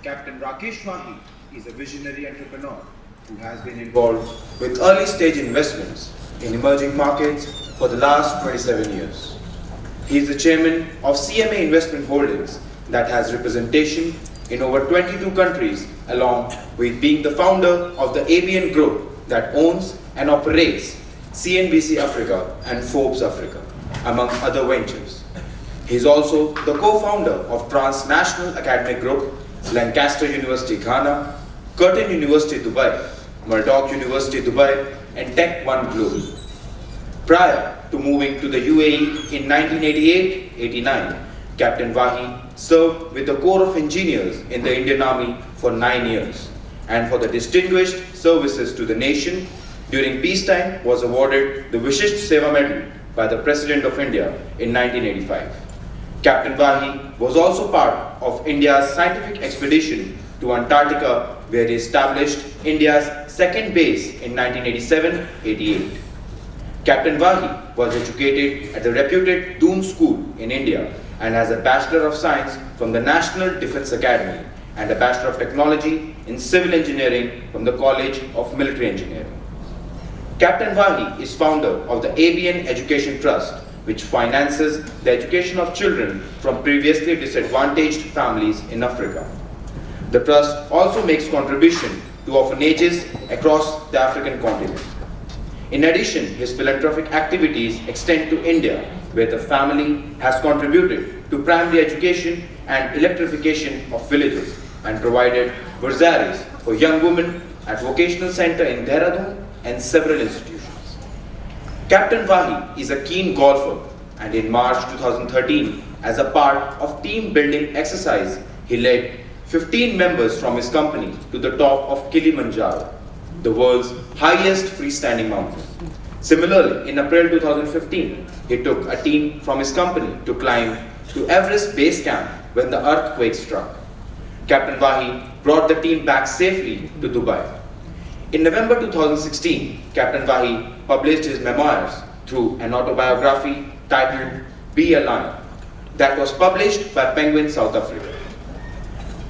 Captain Rakesh Wahi is a visionary entrepreneur who has been involved with early stage investments in emerging markets for the last 27 years. He is the chairman of CMA Investment Holdings that has representation in over 22 countries, along with being the founder of the ABN Group that owns and operates CNBC Africa and Forbes Africa, among other ventures. He is also the co-founder of Transnational Academic Group, Lancaster University Ghana, Curtin University Dubai, Murdoch University Dubai, and Tech One Global. Prior to moving to the UAE in 1988-89, Captain Wahi served with the Corps of Engineers in the Indian Army for 9 years, and for the distinguished services to the nation during peacetime was awarded the Vishisht Seva Medal by the President of India in 1985. Captain Wahi was also part of India's scientific expedition to Antarctica, where he established India's second base in 1987-88. Captain Wahi was educated at the reputed Doon School in India and has a Bachelor of Science from the National Defence Academy and a Bachelor of Technology in Civil Engineering from the College of Military Engineering. Captain Wahi is founder of the ABN Education Trust, which finances the education of children from previously disadvantaged families in Africa. The trust also makes contribution to orphanages across the African continent. In addition, his philanthropic activities extend to India, where the family has contributed to primary education and electrification of villages and provided bursaries for young women at vocational center in Dehradun and several institutions. Captain Wahi is a keen golfer, and in March 2013, as a part of team building exercise, he led 15 members from his company to the top of Kilimanjaro, the world's highest freestanding mountain. Similarly, in April 2015, he took a team from his company to climb to Everest Base Camp when the earthquake struck. Captain Wahi brought the team back safely to Dubai. In November 2016, Captain Wahi published his memoirs through an autobiography titled Be a Lion that was published by Penguin South Africa.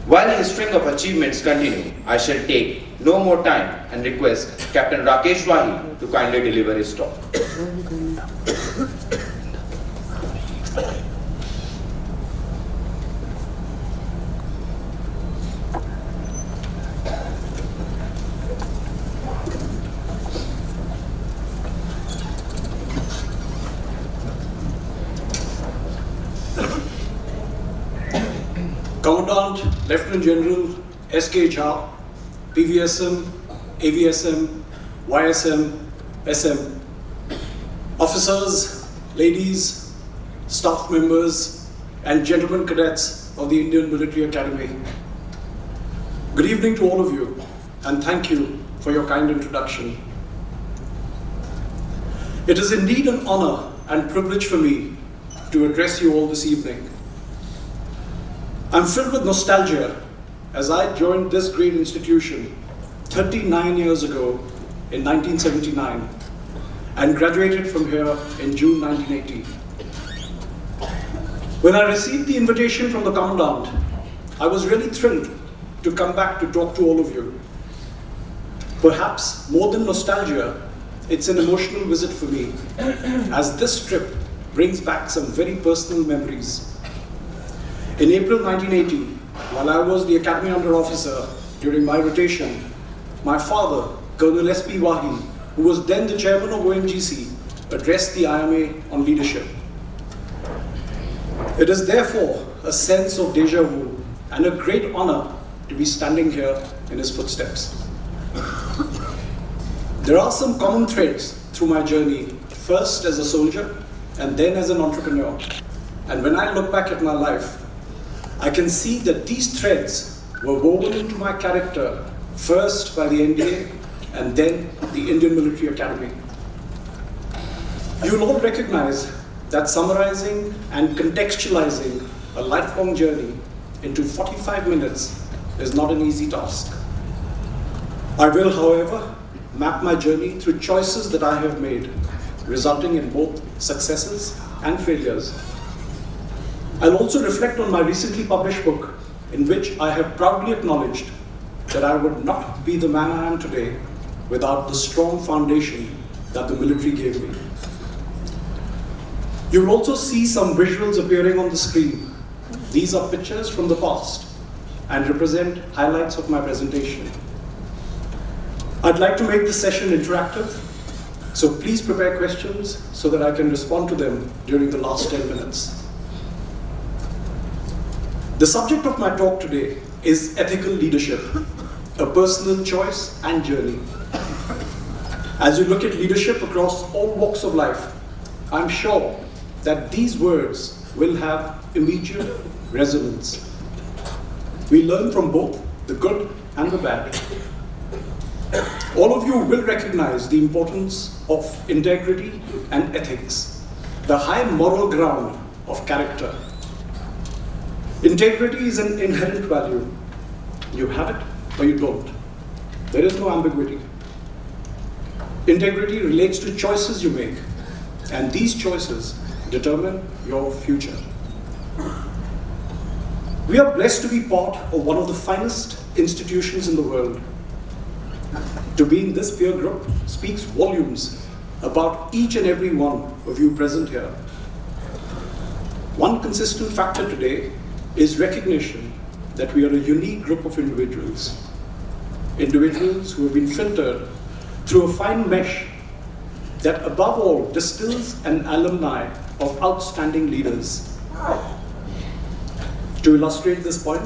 While his string of achievements continue, I shall take no more time and request Captain Rakesh Wahi to kindly deliver his talk. Commandant Lieutenant General S.K. Jha, PVSM, AVSM, YSM, SM, officers, ladies, staff members, and gentlemen cadets of the Indian Military Academy. Good evening to all of you, and thank you for your kind introduction. It is indeed an honor and privilege for me to address you all this evening. I'm filled with nostalgia as I joined this great institution 39 years ago in 1979 and graduated from here in June 1980. When I received the invitation from the Commandant, I was really thrilled to come back to talk to all of you. Perhaps more than nostalgia, it's an emotional visit for me, as this trip brings back some very personal memories. In April 1980, while I was the Academy Under Officer during my rotation, my father, Colonel S.P. Wahi, who was then the chairman of ONGC, addressed the IMA on leadership. It is therefore a sense of deja vu and a great honor to be standing here in his footsteps. There are some common threads through my journey, first as a soldier and then as an entrepreneur. And when I look back at my life, I can see that these threads were woven into my character, first by the NDA and then the Indian Military Academy. You'll all recognize that summarizing and contextualizing a lifelong journey into 45 minutes is not an easy task. I will, however, map my journey through choices that I have made, resulting in both successes and failures. I'll also reflect on my recently published book, in which I have proudly acknowledged that I would not be the man I am today without the strong foundation that the military gave me. You will also see some visuals appearing on the screen. These are pictures from the past and represent highlights of my presentation. I'd like to make this session interactive, so please prepare questions so that I can respond to them during the last 10 minutes. The subject of my talk today is ethical leadership, a personal choice and journey. As you look at leadership across all walks of life, I'm sure that these words will have immediate resonance. We learn from both the good and the bad. All of you will recognize the importance of integrity and ethics, the high moral ground of character. Integrity is an inherent value. You have it or you don't. There is no ambiguity. Integrity relates to choices you make, and these choices determine your future. We are blessed to be part of one of the finest institutions in the world. To be in this peer group speaks volumes about each and every one of you present here. One consistent factor today is recognition that we are a unique group of individuals. Individuals who have been filtered through a fine mesh that above all distills an alumni of outstanding leaders. To illustrate this point,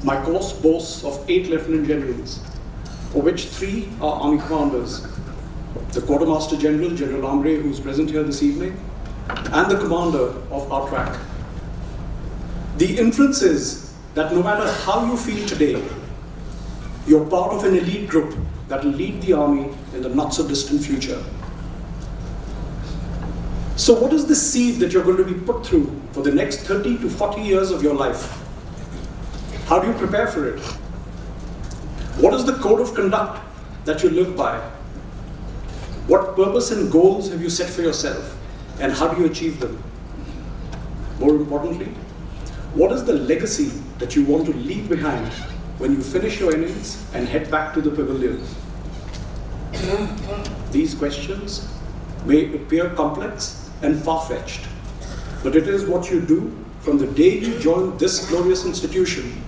my course boasts of 8 lieutenant generals, of which 3 are army commanders: the Quartermaster General, General Amre, who is present here this evening, and the commander of our track. The inference is that no matter how you feel today, you're part of an elite group that will lead the army in the not so distant future. So what is the seed that you're going to be put through for the next 30 to 40 years of your life? How do you prepare for it? What is the code of conduct that you live by? What purpose and goals have you set for yourself, and how do you achieve them? More importantly, what is the legacy that you want to leave behind when you finish your innings and head back to the pavilion? These questions may appear complex and far-fetched, but it is what you do from the day you join this glorious institution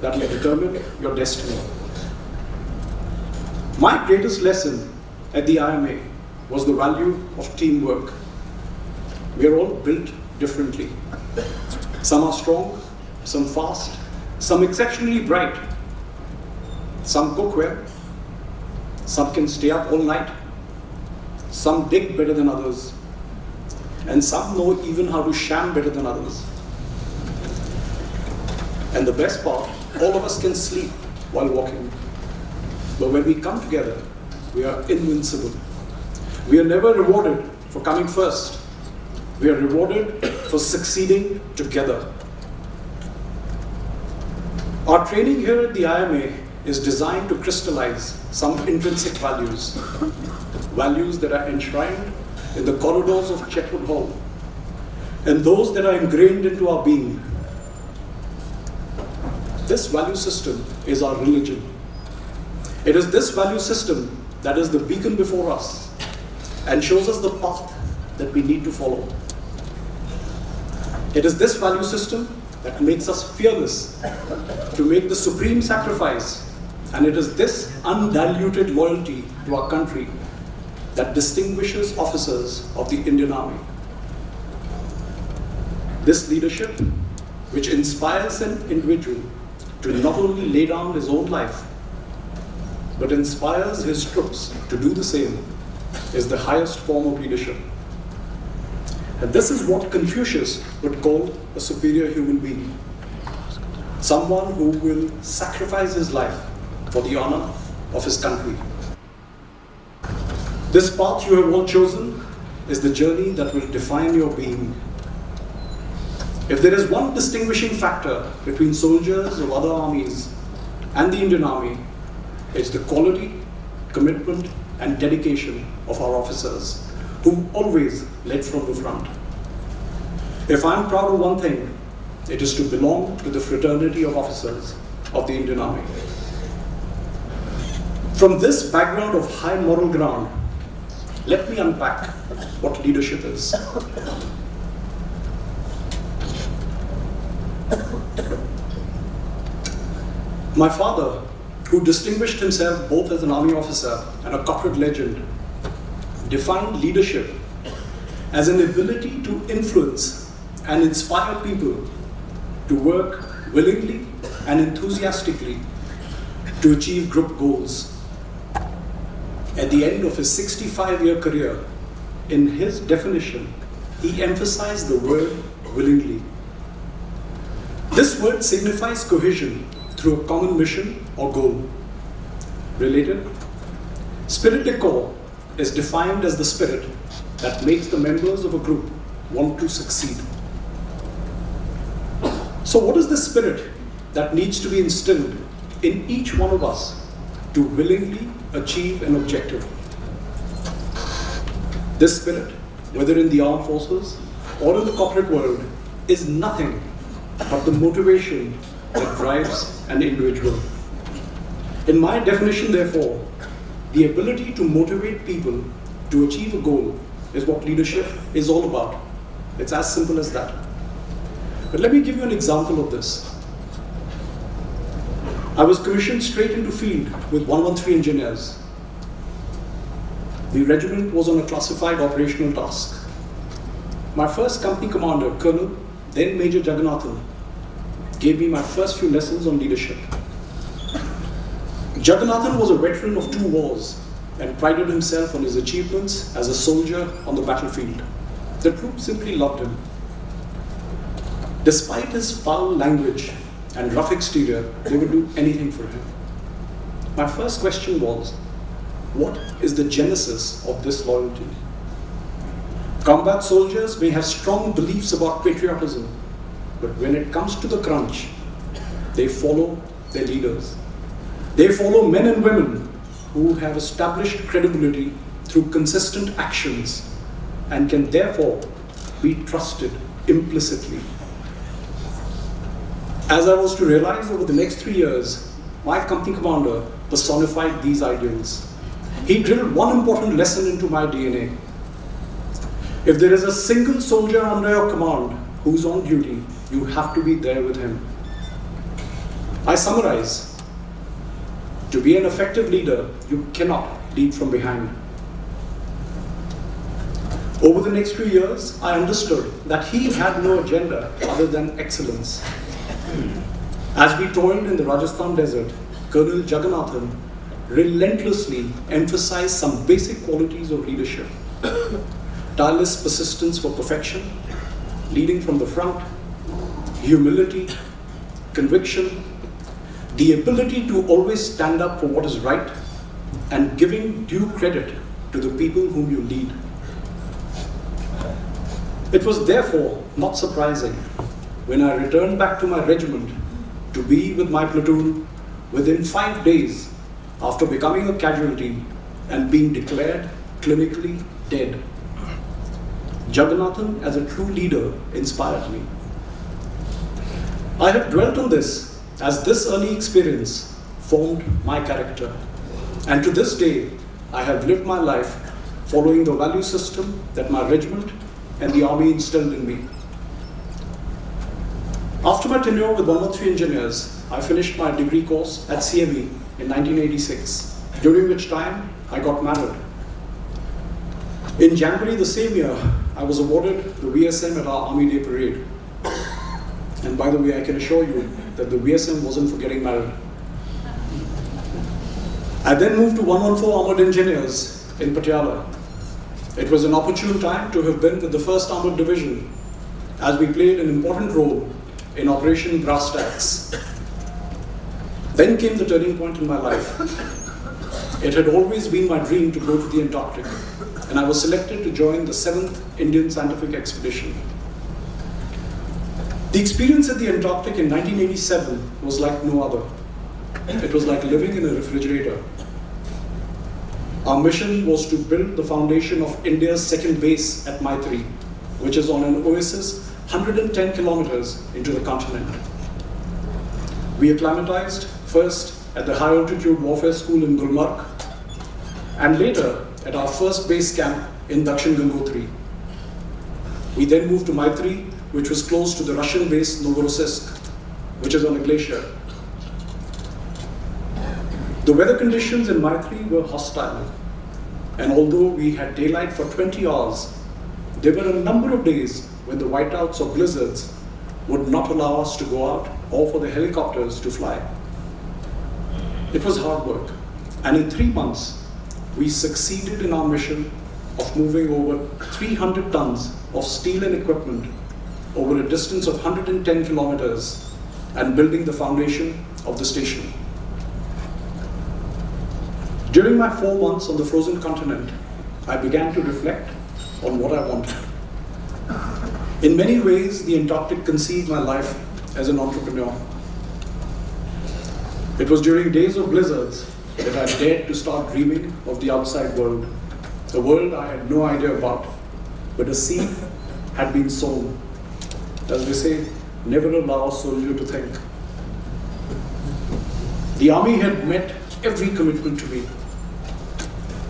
that will determine your destiny. My greatest lesson at the IMA was the value of teamwork. We are all built differently. Some are strong, some fast, some exceptionally bright. Some cook well, some can stay up all night, some dig better than others, and some know even how to sham better than others. And the best part, all of us can sleep while walking. But when we come together, we are invincible. We are never rewarded for coming first. We are rewarded for succeeding together. Our training here at the IMA is designed to crystallize some intrinsic values, values that are enshrined in the corridors of Chetwood Hall, and those that are ingrained into our being. This value system is our religion. It is this value system that is the beacon before us and shows us the path that we need to follow. It is this value system that makes us fearless to make the supreme sacrifice, and it is this undiluted loyalty to our country that distinguishes officers of the Indian Army. This leadership, which inspires an individual to not only lay down his own life, but inspires his troops to do the same, is the highest form of leadership. And this is what Confucius would call a superior human being. Someone who will sacrifice his life for the honor of his country. This path you have all chosen is the journey that will define your being. If there is one distinguishing factor between soldiers of other armies and the Indian Army, it's the quality, commitment, and dedication of our officers, who always led from the front. If I'm proud of one thing, It is to belong to the fraternity of officers of the Indian Army. From this background of high moral ground, let me unpack what leadership is. My father, who distinguished himself both as an army officer and a corporate legend, defined leadership as an ability to influence and inspire people to work willingly and enthusiastically to achieve group goals. At the end of his 65-year career, in his definition, he emphasized the word willingly. This word signifies cohesion through a common mission or goal. Related, spirit de corps is defined as the spirit that makes the members of a group want to succeed. So what is the spirit that needs to be instilled in each one of us to willingly achieve an objective? This spirit, whether in the armed forces or in the corporate world, is nothing but the motivation that drives an individual. In my definition, therefore, the ability to motivate people to achieve a goal is what leadership is all about. It's as simple as that. But let me give you an example of this. I was commissioned straight into field with 113 engineers. The regiment was on a classified operational task. My first company commander, Colonel, then Major Jagannathan, gave me my first few lessons on leadership. Jagannathan was a veteran of 2 wars and prided himself on his achievements as a soldier on the battlefield. The troops simply loved him. Despite his foul language and rough exterior, they would do anything for him. My first question was, what is the genesis of this loyalty? Combat soldiers may have strong beliefs about patriotism, but when it comes to the crunch, they follow their leaders. They follow men and women who have established credibility through consistent actions and can therefore be trusted implicitly. As I was to realize over the next 3 years, my company commander personified these ideals. He drilled one important lesson into my DNA. If there is a single soldier under your command who's on duty, you have to be there with him. I summarize. To be an effective leader, you cannot lead from behind. Over the next few years, I understood that he had no agenda other than excellence. As we toiled in the Rajasthan desert, Colonel Jagannathan relentlessly emphasized some basic qualities of leadership. Tireless persistence for perfection, leading from the front, humility, conviction, the ability to always stand up for what is right, and giving due credit to the people whom you lead. It was therefore not surprising when I returned back to my regiment to be with my platoon within 5 days after becoming a casualty and being declared clinically dead. Jagannathan, as a true leader, inspired me. I have dwelt on this as this early experience formed my character. And to this day, I have lived my life following the value system that my regiment and the army instilled in me. After my tenure with 113 engineers, I finished my degree course at CME in 1986, during which time I got married. In January the same year, I was awarded the VSM at our Army Day Parade. And by the way, I can assure you that the VSM wasn't for getting married. I then moved to 114 Armored Engineers in Patiala. It was an opportune time to have been with the 1st Armored Division, as we played an important role in Operation Brass Tacks. Then came the turning point in my life. It had always been my dream to go to the Antarctic, and I was selected to join the 7th Indian Scientific Expedition. The experience at the Antarctic in 1987 was like no other. It was like living in a refrigerator. Our mission was to build the foundation of India's second base at Maitri, which is on an oasis 110 kilometers into the continent. We acclimatized first at the High Altitude Warfare School in Gulmarg, and later at our first base camp in Dakshin Gangotri. We then moved to Maitri, which was close to the Russian base Novorossiysk, which is on a glacier. The weather conditions in Maitri were hostile, and although we had daylight for 20 hours, there were a number of days when the whiteouts or blizzards would not allow us to go out or for the helicopters to fly. It was hard work, and in 3 months, we succeeded in our mission of moving over 300 tons of steel and equipment over a distance of 110 kilometers and building the foundation of the station. During my 4 months on the frozen continent, I began to reflect on what I wanted. In many ways, the Antarctic conceived my life as an entrepreneur. It was during days of blizzards that I dared to start dreaming of the outside world, a world I had no idea about, but a seed had been sown. As they say, never allow a soldier to think. The army had met every commitment to me,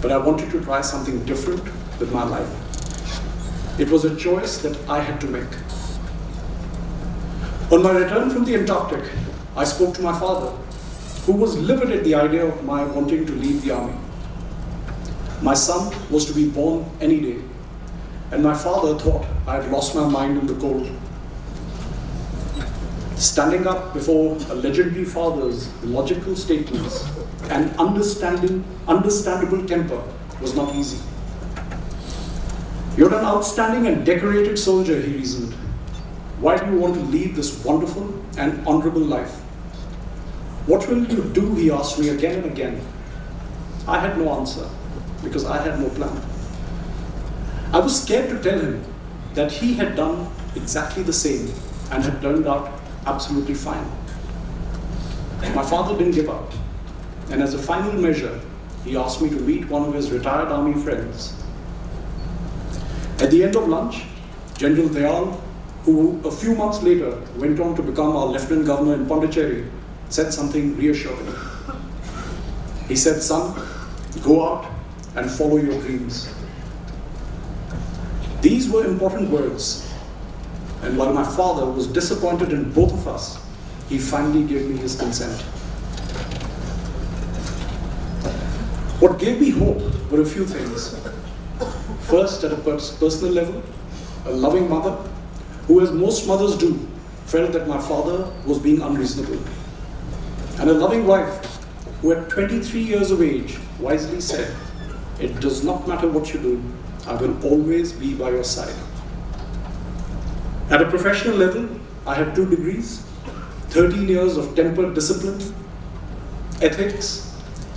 but I wanted to try something different with my life. It was a choice that I had to make. On my return from the Antarctic, I spoke to my father, who was livid at the idea of my wanting to leave the army. My son was to be born any day, and my father thought I had lost my mind in the cold. Standing up before a legendary father's logical statements and understandable temper was not easy. You're an outstanding and decorated soldier, he reasoned. Why do you want to lead this wonderful and honorable life? What will you do, he asked me again and again. I had no answer because I had no plan. I was scared to tell him that he had done exactly the same and had turned out absolutely fine. My father didn't give up, and as a final measure, he asked me to meet one of his retired army friends. At the end of lunch, General Dayal, who a few months later went on to become our Lieutenant Governor in Pondicherry, said something reassuring. He said, "Son, go out and follow your dreams." These were important words, and while my father was disappointed in both of us, he finally gave me his consent. What gave me hope were a few things. First, at a personal level, a loving mother, who, as most mothers do, felt that my father was being unreasonable. And a loving wife, who at 23 years of age wisely said, "It does not matter what you do, I will always be by your side." At a professional level, I had 2 degrees, 13 years of tempered discipline, ethics,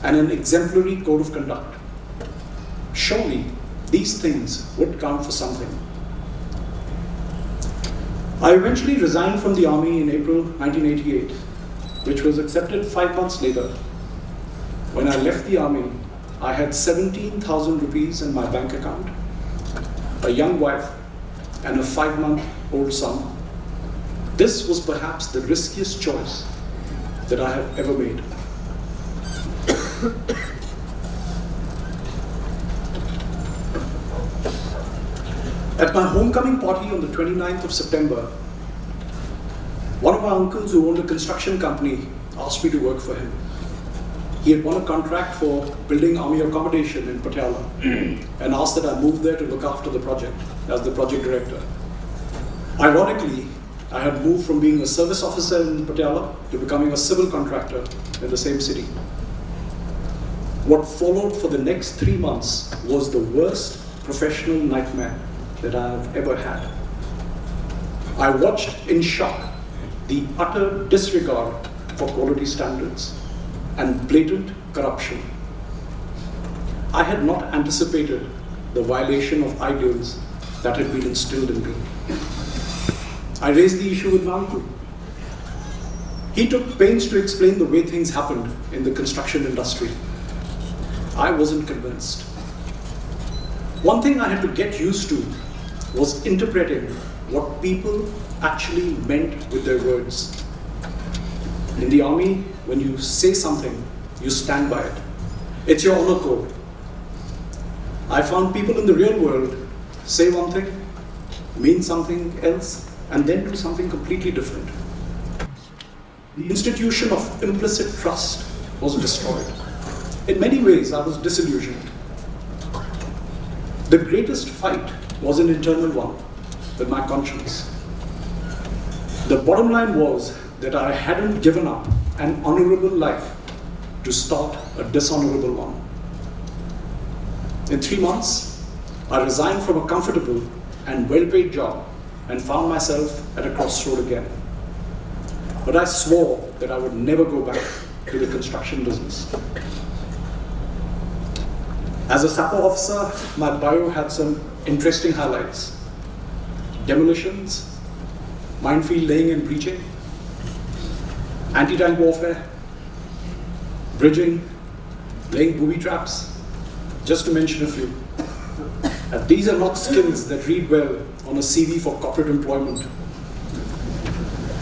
and an exemplary code of conduct. Surely, these things would count for something. I eventually resigned from the army in April 1988, which was accepted 5 months later. When I left the army, I had 17,000 rupees in my bank account, a young wife, and a 5-month-old son. This was perhaps the riskiest choice that I have ever made. At my homecoming party on the 29th of September, one of my uncles who owned a construction company asked me to work for him. He had won a contract for building army accommodation in Patiala and asked that I move there to look after the project as the project director. Ironically, I had moved from being a service officer in Patiala to becoming a civil contractor in the same city. What followed for the next 3 months was the worst professional nightmare that I have ever had. I watched in shock the utter disregard for quality standards and blatant corruption. I had not anticipated the violation of ideals that had been instilled in me. I raised the issue with my uncle. He took pains to explain the way things happened in the construction industry. I wasn't convinced. One thing I had to get used to was interpreting what people actually meant with their words. In the army, when you say something, you stand by it. It's your honor code. I found people in the real world say one thing, mean something else, and then do something completely different. The institution of implicit trust was destroyed. In many ways, I was disillusioned. The greatest fight was an internal one with my conscience. The bottom line was that I hadn't given up an honorable life to start a dishonorable one. In 3 months, I resigned from a comfortable and well-paid job and found myself at a crossroad again. But I swore that I would never go back to the construction business. As a sapper officer, my bio had some interesting highlights. Demolitions, minefield laying and breaching, anti-tank warfare, bridging, laying booby traps, just to mention a few. And these are not skills that read well on a CV for corporate employment.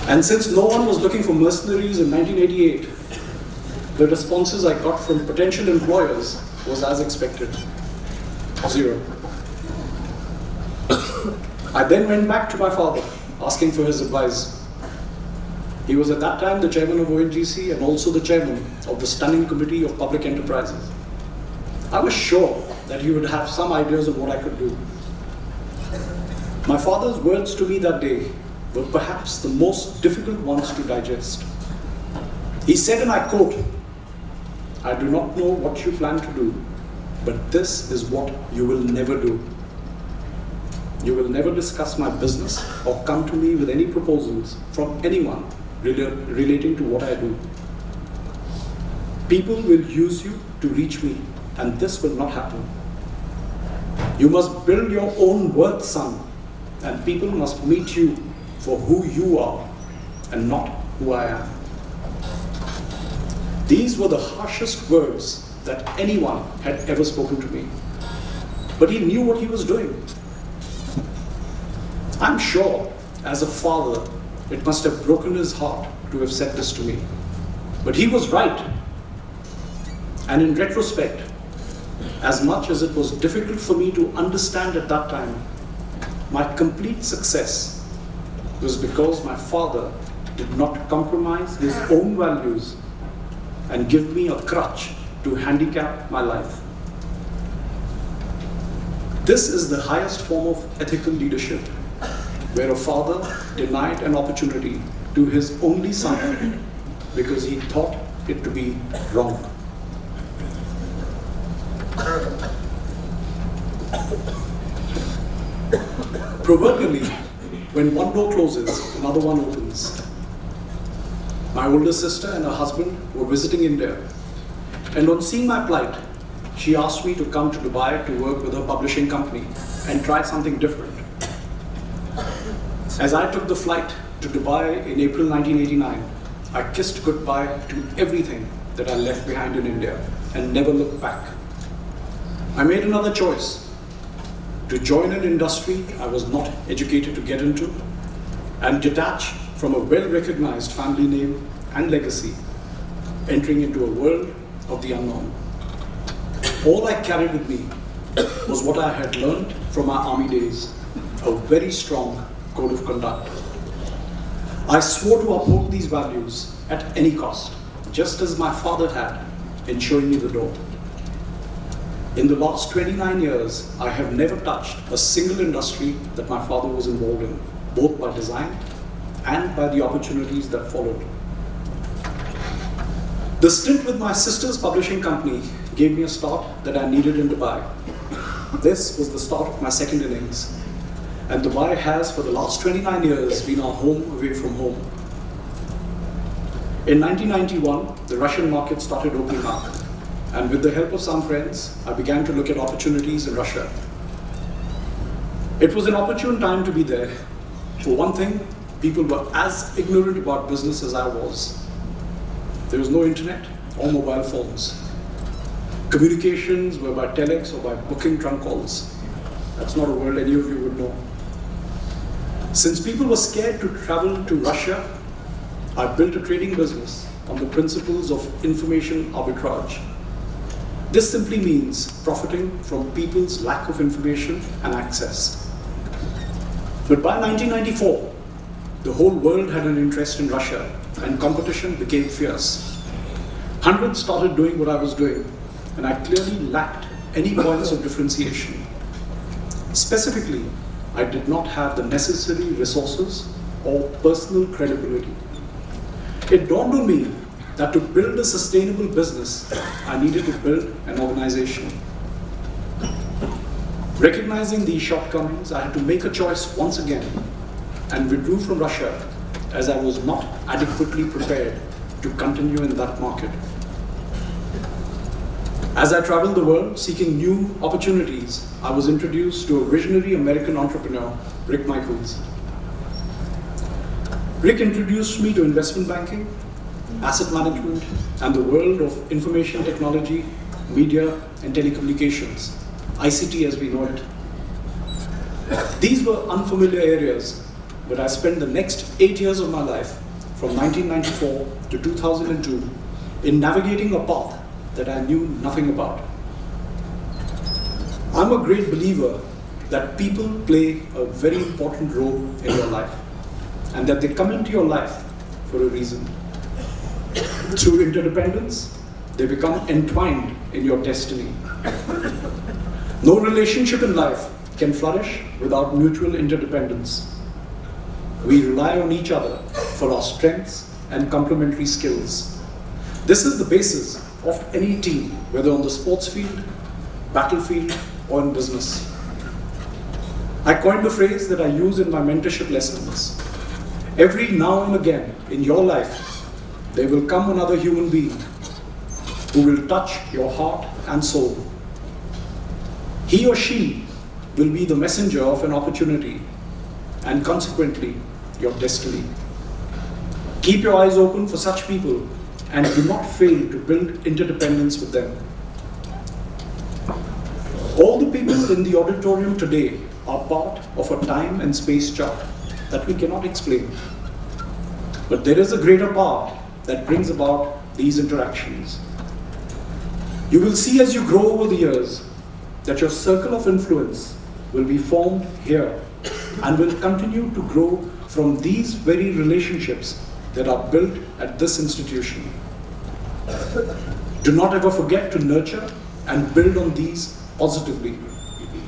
And since no one was looking for mercenaries in 1988, the responses I got from potential employers was as expected, 0. I then went back to my father, asking for his advice. He was at that time the chairman of ONGC and also the chairman of the Standing Committee of Public Enterprises. I was sure that he would have some ideas of what I could do. My father's words to me that day were perhaps the most difficult ones to digest. He said, and I quote, "I do not know what you plan to do, but this is what you will never do. You will never discuss my business or come to me with any proposals from anyone relating to what I do. People will use you to reach me, and this will not happen. You must build your own worth, son, and people must meet you for who you are and not who I am." These were the harshest words that anyone had ever spoken to me. But he knew what he was doing. I'm sure, as a father, it must have broken his heart to have said this to me. But he was right. And in retrospect, as much as it was difficult for me to understand at that time, my complete success was because my father did not compromise his own values and give me a crutch to handicap my life. This is the highest form of ethical leadership, where a father denied an opportunity to his only son because he thought it to be wrong. Proverbially, when one door closes, another one opens. My older sister and her husband were visiting India, and on seeing my plight, she asked me to come to Dubai to work with her publishing company and try something different. As I took the flight to Dubai in April 1989, I kissed goodbye to everything that I left behind in India and never looked back. I made another choice, to join an industry I was not educated to get into and detach from a well-recognized family name and legacy, entering into a world of the unknown. All I carried with me was what I had learned from my army days, a very strong code of conduct. I swore to uphold these values at any cost, just as my father had in showing me the door. In the last 29 years, I have never touched a single industry that my father was involved in, both by design and by the opportunities that followed. The stint with my sister's publishing company gave me a start that I needed in Dubai. This was the start of my second innings. And Dubai has, for the last 29 years, been our home away from home. In 1991, the Russian market started opening up. And with the help of some friends, I began to look at opportunities in Russia. It was an opportune time to be there. For one thing, people were as ignorant about business as I was. There was no internet or mobile phones. Communications were by telex or by booking trunk calls. That's not a word any of you would know. Since people were scared to travel to Russia, I built a trading business on the principles of information arbitrage. This simply means profiting from people's lack of information and access. But by 1994, the whole world had an interest in Russia and competition became fierce. Hundreds started doing what I was doing, and I clearly lacked any points of differentiation. Specifically, I did not have the necessary resources or personal credibility. It dawned on me that to build a sustainable business, I needed to build an organization. Recognizing these shortcomings, I had to make a choice once again and withdrew from Russia as I was not adequately prepared to continue in that market. As I traveled the world seeking new opportunities, I was introduced to a visionary American entrepreneur, Rick Michaels. Rick introduced me to investment banking, asset management, and the world of information technology, media, and telecommunications, ICT as we know it. These were unfamiliar areas, but I spent the next 8 years of my life, from 1994 to 2002, in navigating a path that I knew nothing about. I'm a great believer that people play a very important role in your life, and that they come into your life for a reason. Through interdependence, they become entwined in your destiny. No relationship in life can flourish without mutual interdependence. We rely on each other for our strengths and complementary skills. This is the basis of any team, whether on the sports field, battlefield, or in business. I coined the phrase that I use in my mentorship lessons. Every now and again in your life, there will come another human being who will touch your heart and soul. He or she will be the messenger of an opportunity and consequently your destiny. Keep your eyes open for such people and do not fail to build interdependence with them. All the people in the auditorium today are part of a time and space chart that we cannot explain. But there is a greater part that brings about these interactions. You will see as you grow over the years that your circle of influence will be formed here and will continue to grow from these very relationships that are built at this institution. Do not ever forget to nurture and build on these positively,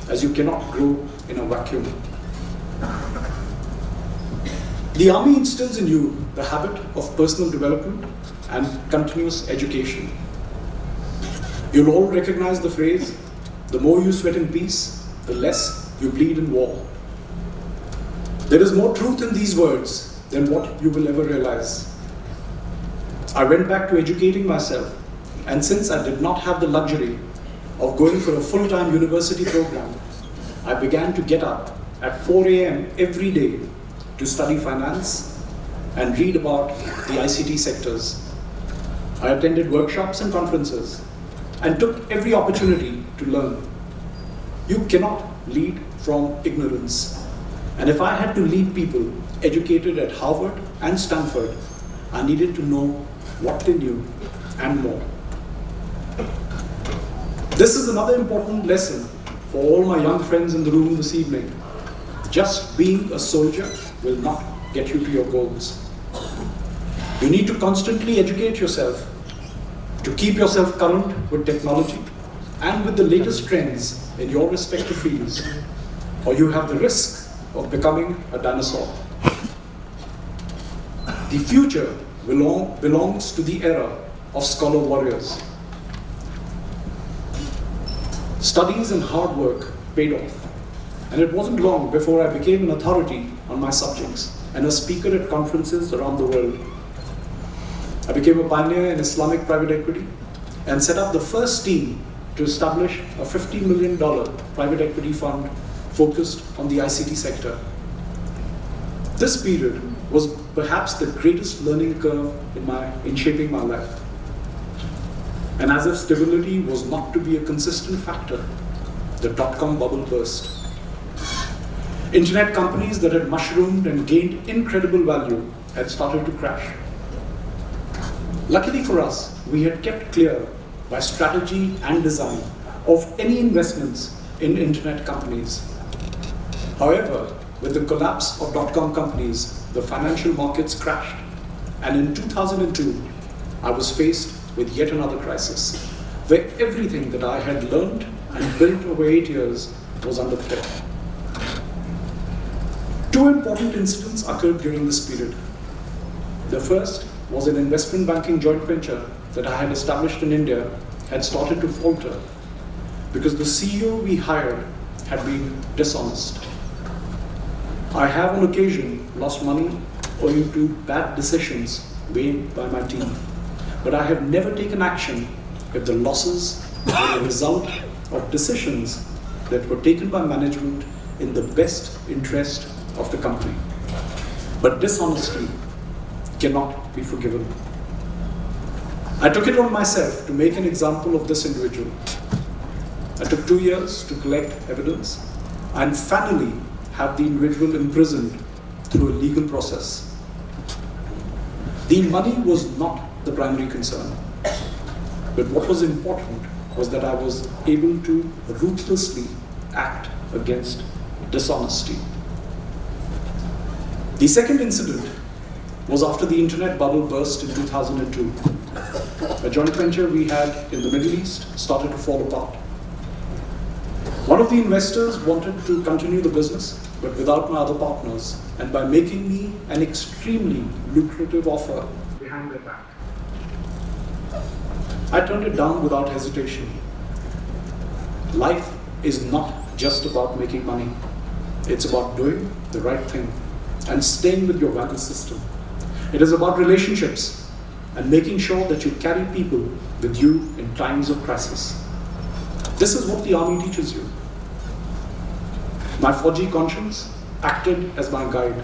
as you cannot grow in a vacuum. The Army instills in you the habit of personal development and continuous education. You'll all recognize the phrase, the more you sweat in peace, the less you bleed in war. There is more truth in these words than what you will ever realize. I went back to educating myself, and since I did not have the luxury of going for a full-time university program, I began to get up at 4 a.m. every day to study finance and read about the ICT sectors. I attended workshops and conferences and took every opportunity to learn. You cannot lead from ignorance. And if I had to lead people educated at Harvard and Stanford, I needed to know what they knew and more. This is another important lesson for all my young friends in the room this evening. Just being a soldier will not get you to your goals. You need to constantly educate yourself to keep yourself current with technology and with the latest trends in your respective fields, or you have the risk of becoming a dinosaur. The future belongs to the era of scholar warriors. Studies and hard work paid off, and it wasn't long before I became an authority on my subjects and a speaker at conferences around the world. I became a pioneer in Islamic private equity and set up the first team to establish a $50 million private equity fund focused on the ICT sector. This period was perhaps the greatest learning curve in shaping my life. And as if stability was not to be a consistent factor, the dot-com bubble burst. Internet companies that had mushroomed and gained incredible value had started to crash. Luckily for us, we had kept clear by strategy and design of any investments in internet companies. However, with the collapse of dot-com companies, the financial markets crashed. And in 2002, I was faced with yet another crisis, where everything that I had learned and built over 8 years was under threat. Two important incidents occurred during this period. The first was an investment banking joint venture that I had established in India had started to falter because the CEO we hired had been dishonest. I have on occasion lost money owing to bad decisions made by my team, but I have never taken action if the losses were the result of decisions that were taken by management in the best interest of the company. But dishonesty cannot be forgiven. I took it on myself to make an example of this individual. I took 2 years to collect evidence and finally have the individual imprisoned through a legal process. The money was not the primary concern, but what was important was that I was able to ruthlessly act against dishonesty. The second incident was after the internet bubble burst in 2002. A joint venture we had in the Middle East started to fall apart. One of the investors wanted to continue the business, but without my other partners, and by making me an extremely lucrative offer behind their back. I turned it down without hesitation. Life is not just about making money. It's about doing the right thing and staying with your value system. It is about relationships and making sure that you carry people with you in times of crisis. This is what the army teaches you. My 4G conscience acted as my guide,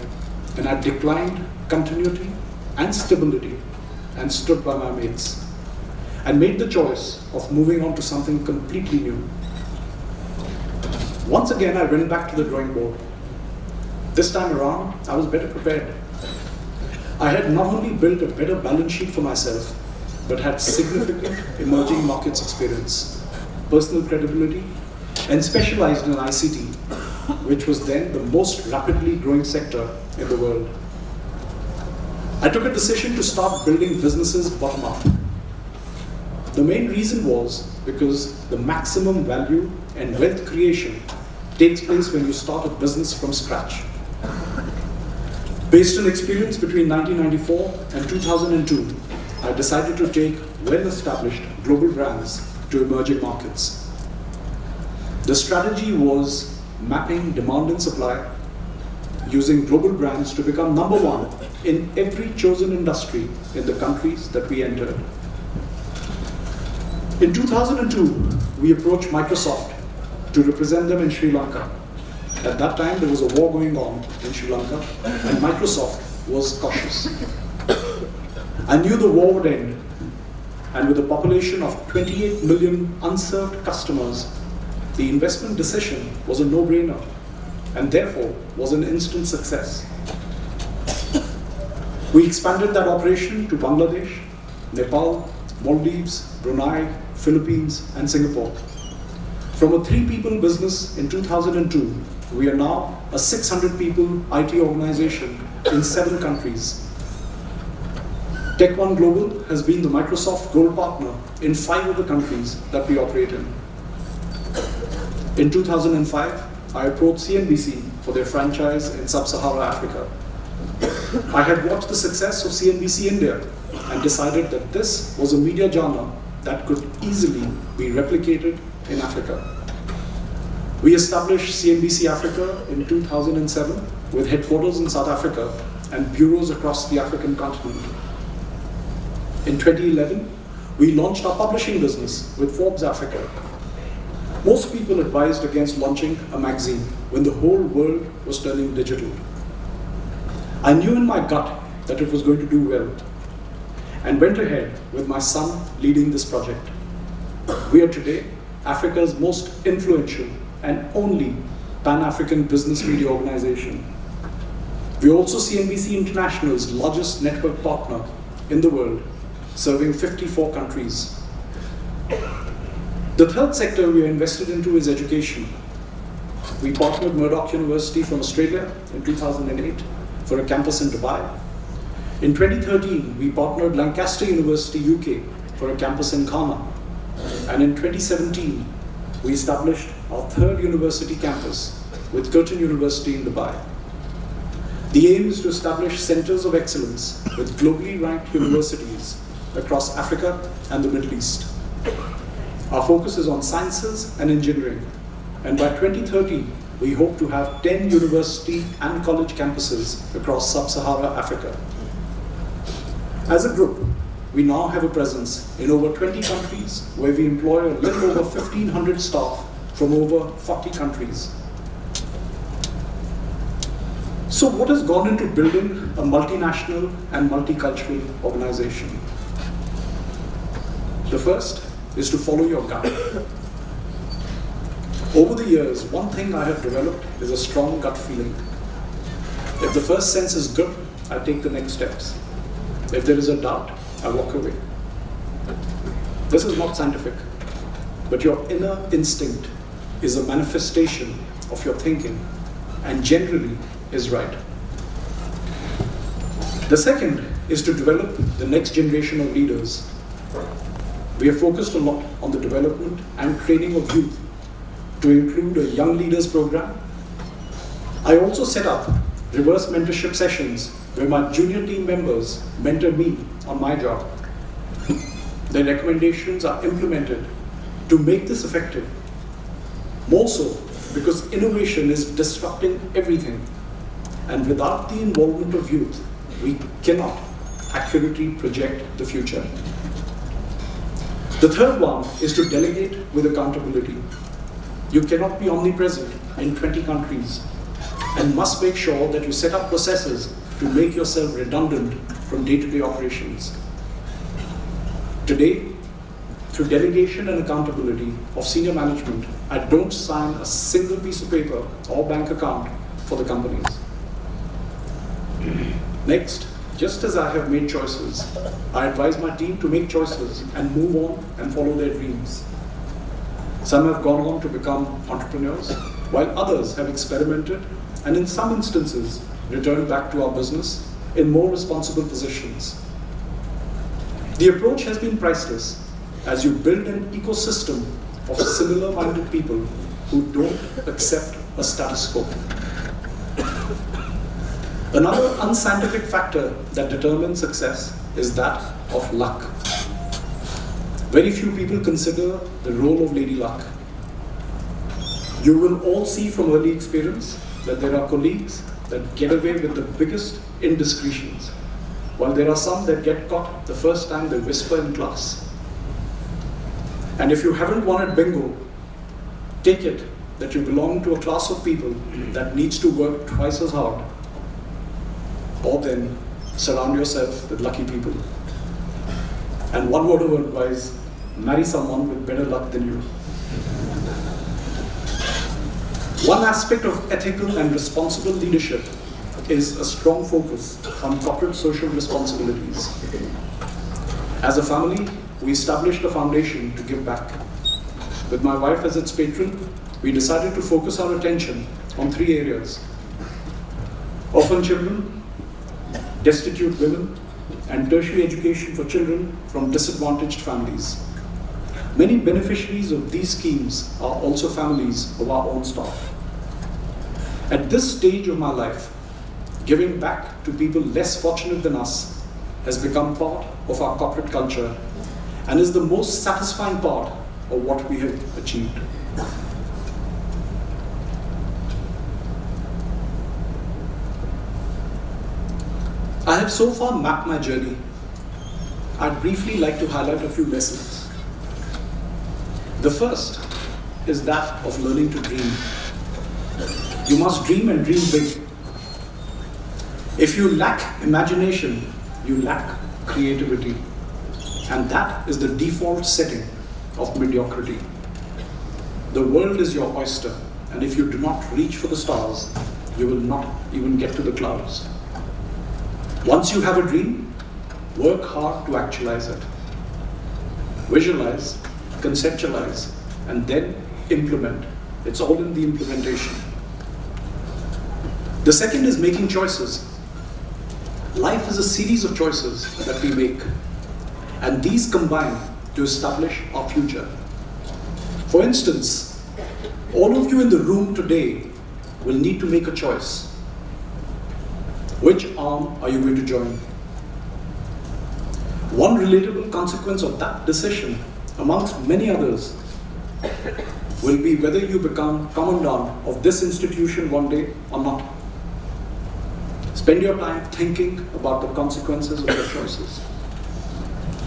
and I declined continuity and stability and stood by my mates and made the choice of moving on to something completely new. Once again, I went back to the drawing board. This time around, I was better prepared. I had not only built a better balance sheet for myself, but had significant emerging markets experience, personal credibility, and specialized in ICT, which was then the most rapidly growing sector in the world. I took a decision to start building businesses bottom up. The main reason was because the maximum value and wealth creation takes place when you start a business from scratch. Based on experience between 1994 and 2002, I decided to take well-established global brands to emerging markets. The strategy was mapping demand and supply, using global brands to become number one in every chosen industry in the countries that we entered. In 2002, we approached Microsoft to represent them in Sri Lanka. At that time, there was a war going on in Sri Lanka, and Microsoft was cautious. I knew the war would end, and with a population of 28 million unserved customers, the investment decision was a no-brainer, and therefore was an instant success. We expanded that operation to Bangladesh, Nepal, Maldives, Brunei, Philippines, and Singapore. From a 3-people business in 2002, we are now a 600-people IT organization in 7 countries. Tech1 Global has been the Microsoft Gold Partner in 5 of the countries that we operate in. In 2005, I approached CNBC for their franchise in Sub-Saharan Africa. I had watched the success of CNBC India and decided that this was a media genre that could easily be replicated in Africa. We established CNBC Africa in 2007 with headquarters in South Africa and bureaus across the African continent. In 2011, we launched our publishing business with Forbes Africa. Most people advised against launching a magazine when the whole world was turning digital. I knew in my gut that it was going to do well and went ahead with my son leading this project. We are today Africa's most influential and only Pan-African business media organization. We are also CNBC International's largest network partner in the world, serving 54 countries. The third sector we are invested into is education. We partnered Murdoch University from Australia in 2008 for a campus in Dubai. In 2013, we partnered Lancaster University UK for a campus in Ghana. And in 2017, we established our third university campus with Curtin University in Dubai. The aim is to establish centers of excellence with globally ranked universities across Africa and the Middle East. Our focus is on sciences and engineering, and by 2030, we hope to have 10 university and college campuses across sub-Saharan Africa. As a group, we now have a presence in over 20 countries where we employ a little over 1,500 staff from over 40 countries. So what has gone into building a multinational and multicultural organization? The first is to follow your gut. Over the years, one thing I have developed is a strong gut feeling. If the first sense is good, I take the next steps. If there is a doubt, I walk away. This is not scientific, but your inner instinct is a manifestation of your thinking and generally is right. The second is to develop the next generation of leaders. We have focused a lot on the development and training of youth to include a young leaders program. I also set up reverse mentorship sessions where my junior team members mentor me on my job. Their recommendations are implemented to make this effective. More so because innovation is disrupting everything, and without the involvement of youth, we cannot accurately project the future. The third one is to delegate with accountability. You cannot be omnipresent in 20 countries and must make sure that you set up processes to make yourself redundant from day-to-day operations. Today, through delegation and accountability of senior management, I don't sign a single piece of paper or bank account for the companies. Next, just as I have made choices, I advise my team to make choices and move on and follow their dreams. Some have gone on to become entrepreneurs, while others have experimented and in some instances returned back to our business in more responsible positions. The approach has been priceless as you build an ecosystem of similar-minded people who don't accept a status quo. Another unscientific factor that determines success is that of luck. Very few people consider the role of Lady Luck. You will all see from early experience that there are colleagues that get away with the biggest indiscretions, while there are some that get caught the first time they whisper in class. And if you haven't won at bingo, take it that you belong to a class of people that needs to work twice as hard, or then surround yourself with lucky people. And one word of advice, marry someone with better luck than you. One aspect of ethical and responsible leadership is a strong focus on corporate social responsibilities. As a family, we established a foundation to give back. With my wife as its patron, we decided to focus our attention on 3 areas: orphan children, destitute women, and tertiary education for children from disadvantaged families. Many beneficiaries of these schemes are also families of our own staff. At this stage of my life, giving back to people less fortunate than us has become part of our corporate culture and is the most satisfying part of what we have achieved. I have so far mapped my journey. I'd briefly like to highlight a few lessons. The first is that of learning to dream. You must dream and dream big. If you lack imagination, you lack creativity. And that is the default setting of mediocrity. The world is your oyster, and if you do not reach for the stars, you will not even get to the clouds. Once you have a dream, work hard to actualize it. Visualize, conceptualize, and then implement. It's all in the implementation. The second is making choices. Life is a series of choices that we make, and these combine to establish our future. For instance, all of you in the room today will need to make a choice. Which arm are you going to join? One relatable consequence of that decision, amongst many others, will be whether you become commandant of this institution one day or not. Spend your time thinking about the consequences of your choices.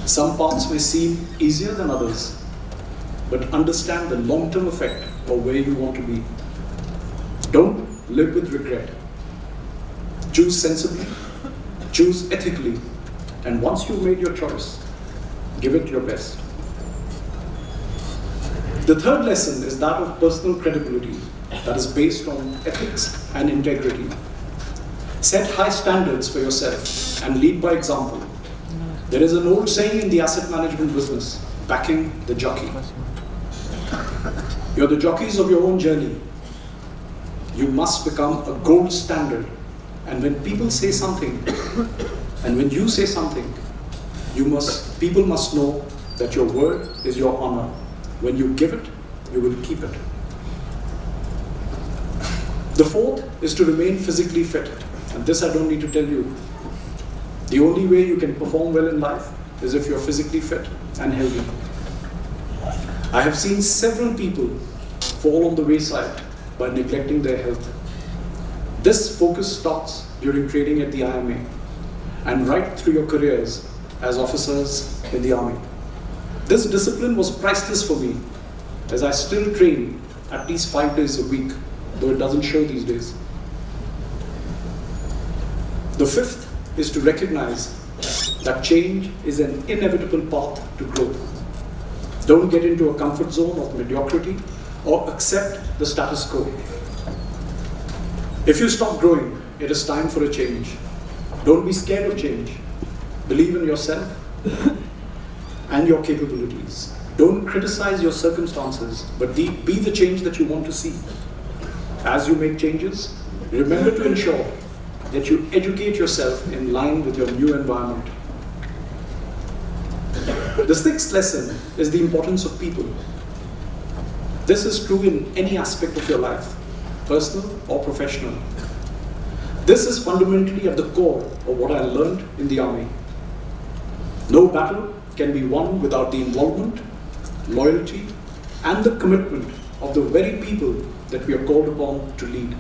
Some paths may seem easier than others, but understand the long-term effect of where you want to be. Don't live with regret. Choose sensibly, choose ethically, and once you've made your choice, give it your best. The third lesson is that of personal credibility that is based on ethics and integrity. Set high standards for yourself and lead by example. There is an old saying in the asset management business, backing the jockey. You're the jockeys of your own journey. You must become a gold standard. And when people say something, and when you say something, people must know that your word is your honor. When you give it, you will keep it. The fourth is to remain physically fit. And this I don't need to tell you. The only way you can perform well in life is if you're physically fit and healthy. I have seen several people fall on the wayside by neglecting their health. This focus starts during training at the IMA and right through your careers as officers in the Army. This discipline was priceless for me, as I still train at least 5 days a week, though it doesn't show these days. The fifth is to recognize that change is an inevitable path to growth. Don't get into a comfort zone of mediocrity or accept the status quo. If you stop growing, it is time for a change. Don't be scared of change. Believe in yourself and your capabilities. Don't criticize your circumstances, but be the change that you want to see. As you make changes, remember to ensure that you educate yourself in line with your new environment. The sixth lesson is the importance of people. This is true in any aspect of your life, personal or professional. This is fundamentally at the core of what I learned in the Army. No battle can be won without the involvement, loyalty, and the commitment of the very people that we are called upon to lead.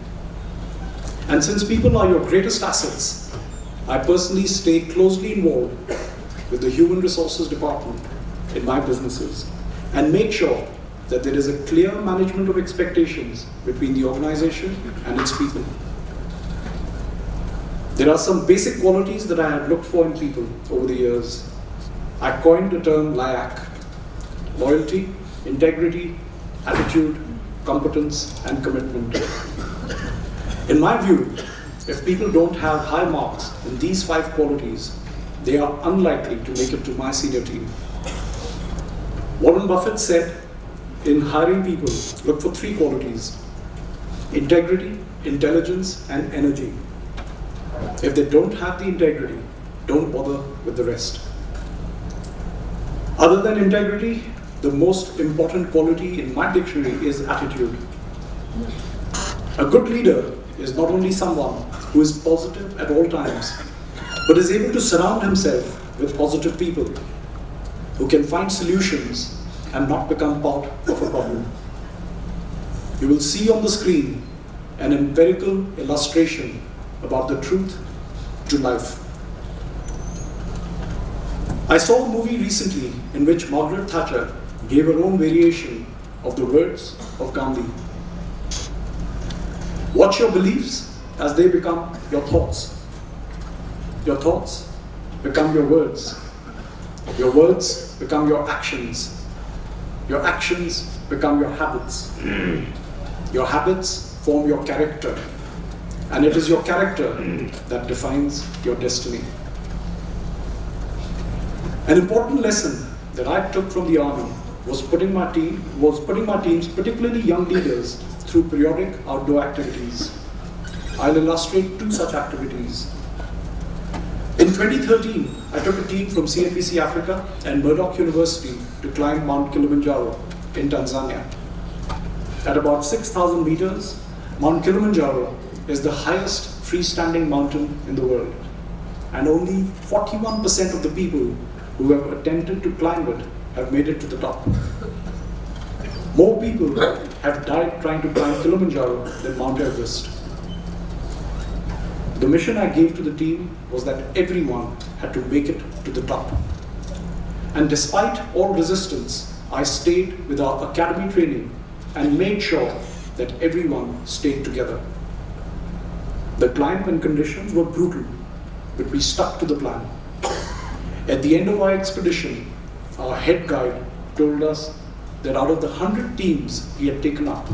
And since people are your greatest assets, I personally stay closely involved with the human resources department in my businesses and make sure that there is a clear management of expectations between the organization and its people. There are some basic qualities that I have looked for in people over the years. I coined the term LIAC: loyalty, integrity, attitude, competence, and commitment. In my view, if people don't have high marks in these 5 qualities, they are unlikely to make it to my senior team. Warren Buffett said, in hiring people, look for 3 qualities: integrity, intelligence, and energy. If they don't have the integrity, don't bother with the rest. Other than integrity, the most important quality in my dictionary is attitude. A good leader is not only someone who is positive at all times, but is able to surround himself with positive people who can find solutions and not become part of a problem. You will see on the screen an empirical illustration about the truth to life. I saw a movie recently in which Margaret Thatcher gave her own variation of the words of Gandhi. Watch your beliefs as they become your thoughts. Your thoughts become your words. Your words become your actions. Your actions become your habits. Your habits form your character, and it is your character that defines your destiny. An important lesson that I took from the army was putting my teams, particularly young leaders, through periodic outdoor activities. I'll illustrate two such activities. In 2013, I took a team from CNBC Africa and Murdoch University to climb Mount Kilimanjaro in Tanzania. At about 6,000 meters, Mount Kilimanjaro is the highest freestanding mountain in the world, and only 41% of the people who have attempted to climb it have made it to the top. More people have died trying to climb Kilimanjaro than Mount Everest. The mission I gave to the team was that everyone had to make it to the top. And despite all resistance, I stayed with our academy training and made sure that everyone stayed together. The climb and conditions were brutal, but we stuck to the plan. At the end of our expedition, our head guide told us that out of the 100 teams he had taken up,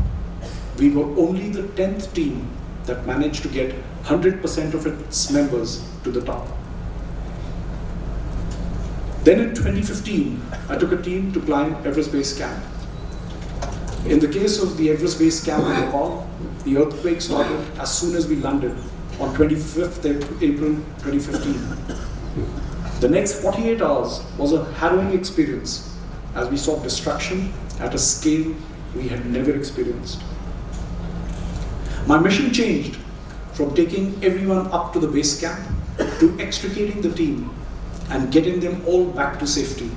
we were only the 10th team that managed to get 100% of its members to the top. Then in 2015, I took a team to climb Everest Base Camp. In the case of the Everest Base Camp in Nepal, the earthquake started as soon as we landed on 25th April 2015. The next 48 hours was a harrowing experience as we saw destruction at a scale we had never experienced. My mission changed from taking everyone up to the base camp to extricating the team and getting them all back to safety.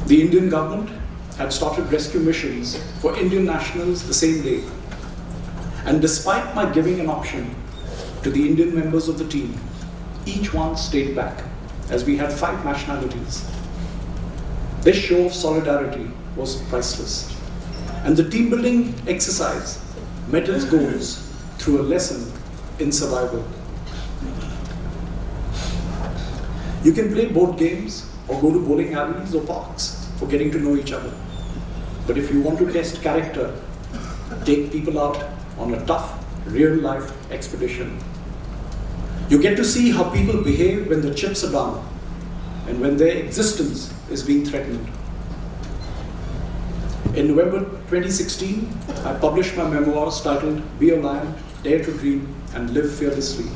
The Indian government had started rescue missions for Indian nationals the same day. And despite my giving an option to the Indian members of the team, each one stayed back, as we had 5 nationalities. This show of solidarity was priceless. And the team building exercise met its goals through a lesson in survival. You can play board games or go to bowling alleys or parks for getting to know each other. But if you want to test character, take people out on a tough, real-life expedition. You get to see how people behave when the chips are down and when their existence is being threatened. In November 2016, I published my memoirs titled Be a Lion, Dare to Dream, and Live Fearlessly.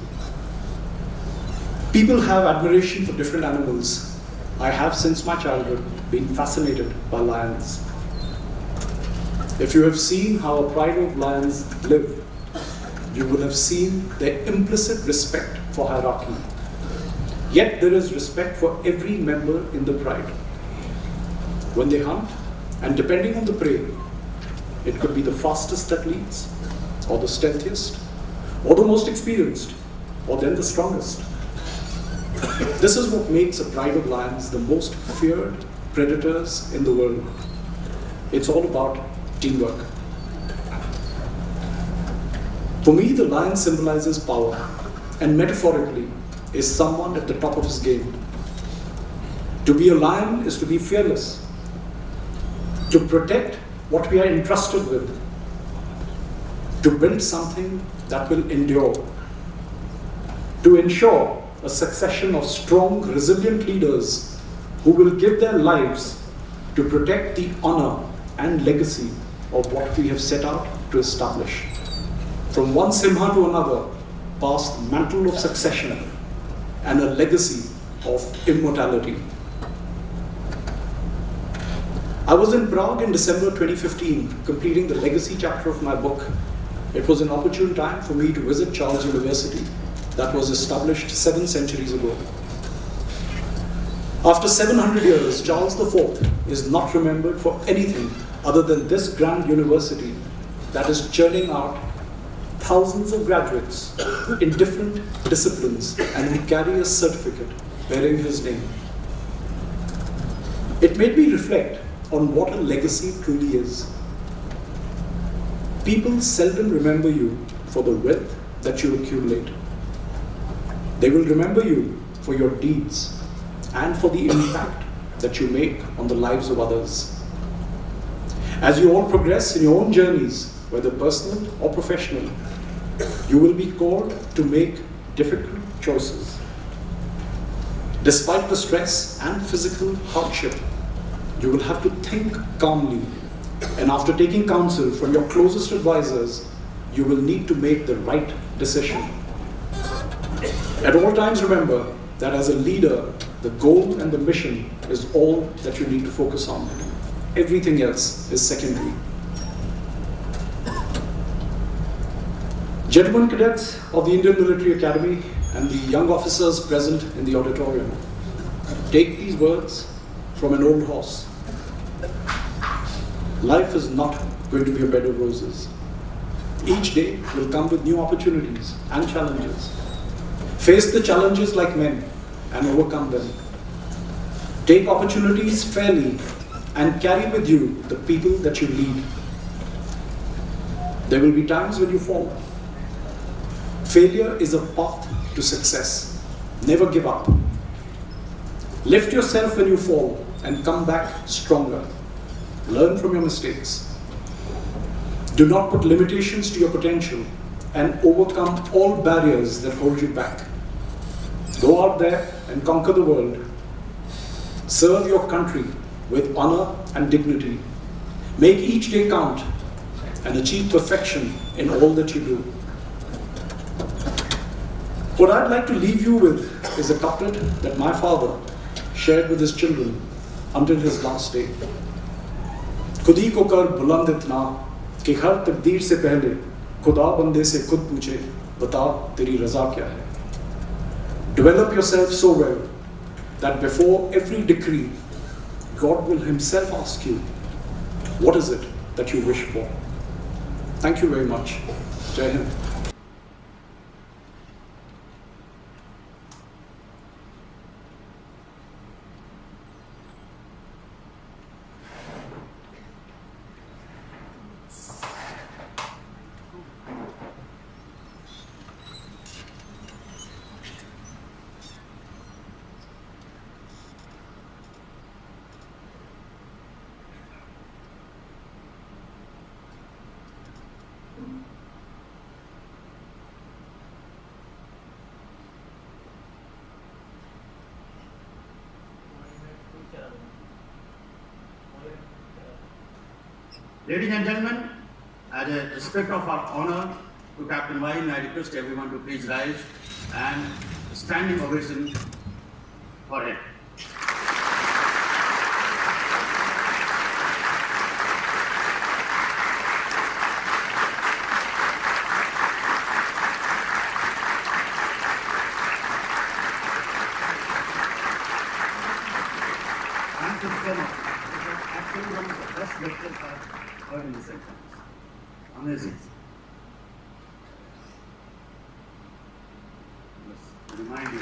People have admiration for different animals. I have since my childhood been fascinated by lions. If you have seen how a pride of lions live, you will have seen their implicit respect for hierarchy. Yet there is respect for every member in the pride. When they hunt, and depending on the prey, it could be the fastest that leads, or the stealthiest, or the most experienced, or then the strongest. This is what makes a pride of lions the most feared predators in the world. It's all about teamwork. For me, the lion symbolizes power, and metaphorically is someone at the top of his game. To be a lion is to be fearless, to protect what we are entrusted with, to build something that will endure, to ensure a succession of strong, resilient leaders who will give their lives to protect the honor and legacy of what we have set out to establish. From one Simha to another, past the mantle of succession and a legacy of immortality. I was in Prague in December 2015, completing the legacy chapter of my book. It was an opportune time for me to visit Charles University that was established 7 centuries ago. After 700 years, Charles IV is not remembered for anything other than this grand university that is churning out thousands of graduates in different disciplines and who carry a certificate bearing his name. It made me reflect on what a legacy truly is. People seldom remember you for the wealth that you accumulate. They will remember you for your deeds and for the impact that you make on the lives of others. As you all progress in your own journeys, whether personal or professional, you will be called to make difficult choices. Despite the stress and physical hardship, you will have to think calmly, and after taking counsel from your closest advisors, you will need to make the right decision. At all times, remember that as a leader, the goal and the mission is all that you need to focus on. Everything else is secondary. Gentlemen cadets of the Indian Military Academy and the young officers present in the auditorium, take these words from an old horse. Life is not going to be a bed of roses. Each day will come with new opportunities and challenges. Face the challenges like men and overcome them. Take opportunities fairly and carry with you the people that you lead. There will be times when you fall. Failure is a path to success. Never give up. Lift yourself when you fall and come back stronger. Learn from your mistakes. Do not put limitations to your potential and overcome all barriers that hold you back. Go out there and conquer the world. Serve your country with honor and dignity. Make each day count and achieve perfection in all that you do. What I'd like to leave you with is a couplet that my father shared with his children until his last day. खुदी को कर बुलंद इतना कि हर तकदीर से पहले खुदा बंदे से खुद पूछे बता तेरी रज़ा क्या है. Develop yourself so well that before every decree, God will himself ask you, what is it that you wish for? Thank you very much. Jai Hind. Ladies and gentlemen, as a respect of our honor to Captain Wahi, I request everyone to please rise and standing ovation for him. Thank you so much. It was actually one of the best lectures I've heard in this exam. Amazing. Let's remind you.